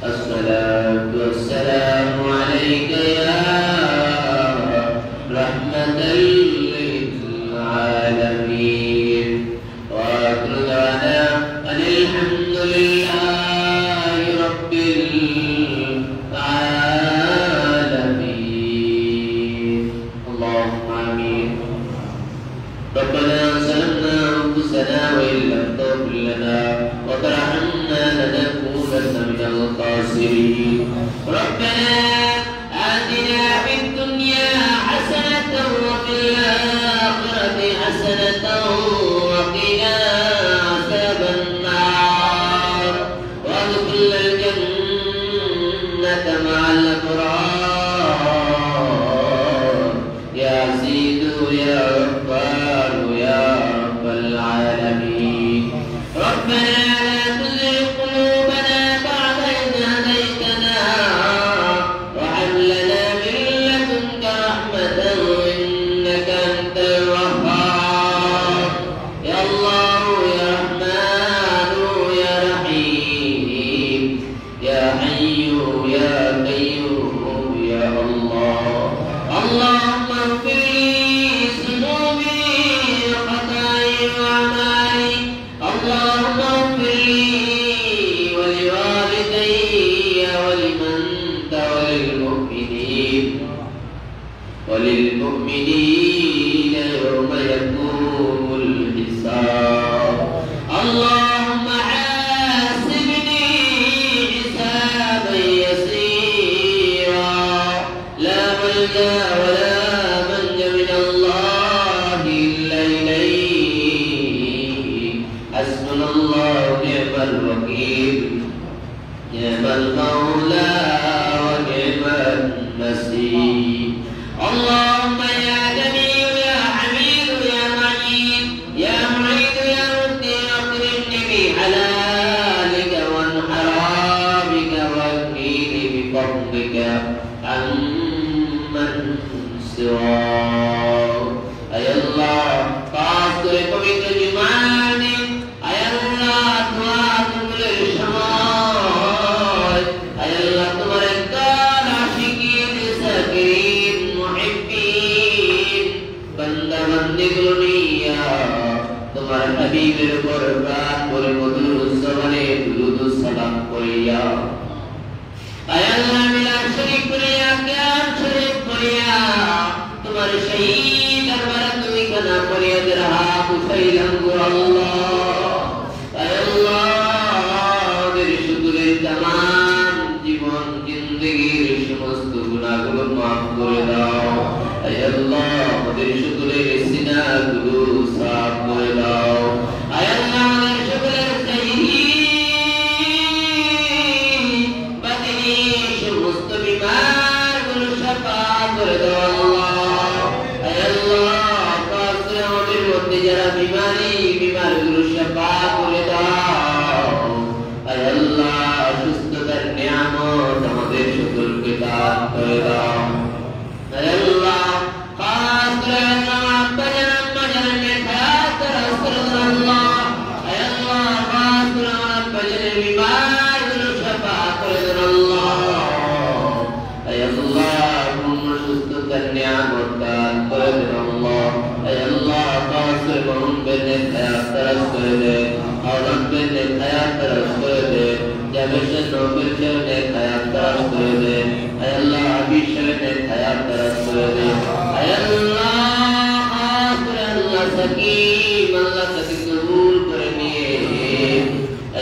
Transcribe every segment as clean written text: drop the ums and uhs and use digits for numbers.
الصلاة والسلام عليك يا رحمة للعالمين وآخر دعوانا أن الحمد لله رب العالمين اللهم آمين ربنا ظلمنا أنفسنا وإن لم تغفر لنا وترحمنا لنكونن من الخاسرين ربنا آتنا في الدنيا حسنة وفي الآخرة حسنة وقنا عذاب النار وادخلنا الجنة مع الأبرار يا عزيز يا غفار يا رب العالمين ربنا لا تزغ قلوبنا بعد إذ هديتنا وهب لنا من لدنك رحمة إنك أنت الوهاب يا الله يا رحمن يا رحيم يا حي يا قيوم يا الله اللهم اغفر لي ذنوبي وخطاياي وأعمالي اللهم اغفر لي ولوالدي ولمن وللمؤمنين يوم يقوم الحساب اللهم حاسبني حسابا يسيرا لا ملجأ ولا منجا من الله إلا إليك حسبنا الله ونعم الوكيل نعم المولى ونعم النصير اللهم يا جميل يا حميد يا مجيد يا معيد يا مبدي اكرمني بحلالك وعن حرامك واكفني بفضلك عمن سواك اي الله فاذكر بك جمالي اي الله تواتم للشمال اي الله تبارك عاشقين ساكرين محبين بندہ بندی گلنیا تمہارے حبیب قربان پر مدر زمانے درود السلام قریا اے اللہ ملا شریف قریا قیام شریف قریا تمہارے شہید دربار تمہیں کنا قریا درہا بخیل انگر اللہ اے اللہ دیر شکر تمام জীবন জিন্দেগীর সমস্ত গুনাহগুলো মাফ করে দাও হে আল্লাহ আমাদের সকলের সিনাগুলো সাফ করে দাও হে আল্লাহ আমাদের সকলের সাহিহি বাতিনি সমস্ত বিমারগুলো শাফা করে দাও আল্লাহ হে আল্লাহ কাছে আমাদের মধ্যে যারা বিমারগুলো শাফা করে দাও হে আল্লাহ সুস্থতার নিয়ামত আমাদের সকলকে দান করে দাও হে আল্লাহ খাস করে আল্লাহ আব্বাজান আম্মাজানের খাস রাসূলুল্লাহ হে আল্লাহ খাস করে আব্বাজানের বিমারগুলো শাফা করে দাও আল্লাহ হে আল্লাহ পূর্ণ সুস্থতার নিয়ামত দান করে দাও আল্লাহ হে আল্লাহ খাস করে মোহাম্মদের হায়াত দারাজ করে দে औरत में हयात तरस कर दे जबशन नौकर ने हयात तरस कर दे अल्लाह अभी ने हयात तरस कर दे अल्लाह आखिर अल्लाह सकीम अल्लाह सकी कबूल करने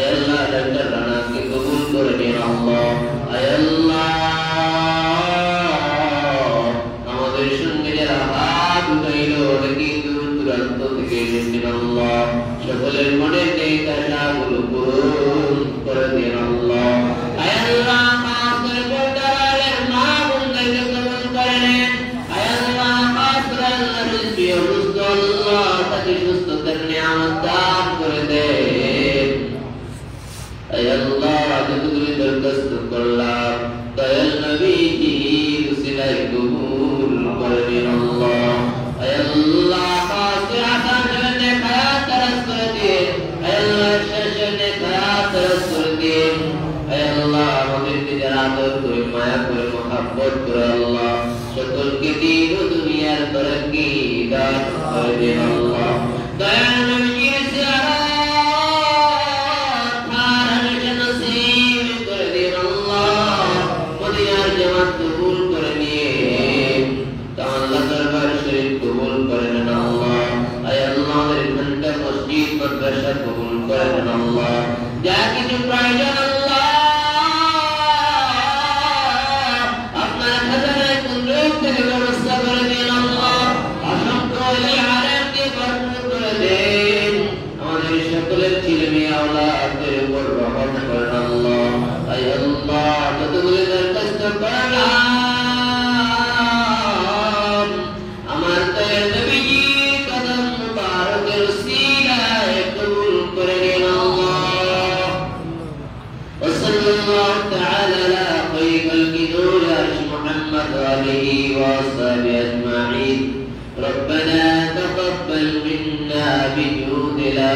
अल्लाह डॉक्टर राणा के कबूल करने अल्लाह अल्लाह আমাদের সঙ্গে যারা হাত উঠাইলো নাকি দূর দূরান্ত থেকে এসেছেন আল্লাহ সকলের মনে নেই তাশাগুলো পূরণ করে দেন আল্লাহ আদর করে মায়া করে মহব্বত করে আল্লাহ সকলকে দিন ও দুনিয়ার তরক্কি দান করে দেন আল্লাহ দয়াল নবীর জিয়ারত হারানোর নসিব করে দেন আল্লাহ মদিনার জামাত কবুল করে নিয়ে আল্লাহ দরবার শরীফ কবুল করে নেন আল্লাহ আয় আল্লাহ আমাদের ঘন্টা মসজিদ মাদ্রাসা কবুল করে নেন আল্লাহ যা কিছু প্রয়োজন আল্লাহ আপনার খাজানায় কুদরত থেকে ব্যবস্থা করে দেন আল্লাহ অসংখ্য আলেমকে ভরপুর করে দেন আমাদের সকলের ছেলে মেয়ে আওলাদের উপর রহমত করেন আল্লাহ আয় আল্লাহ যতগুলো দরখাস্ত করলাম আমার দয়াল নবীজি কদম মুবারকের উসিলায় কবুল করে নিন আল্লাহ وصلى الله تعالى على خير خلق نور عرش محمد وآله وصحبه أجمعين ربنا تقبل منا بجود لا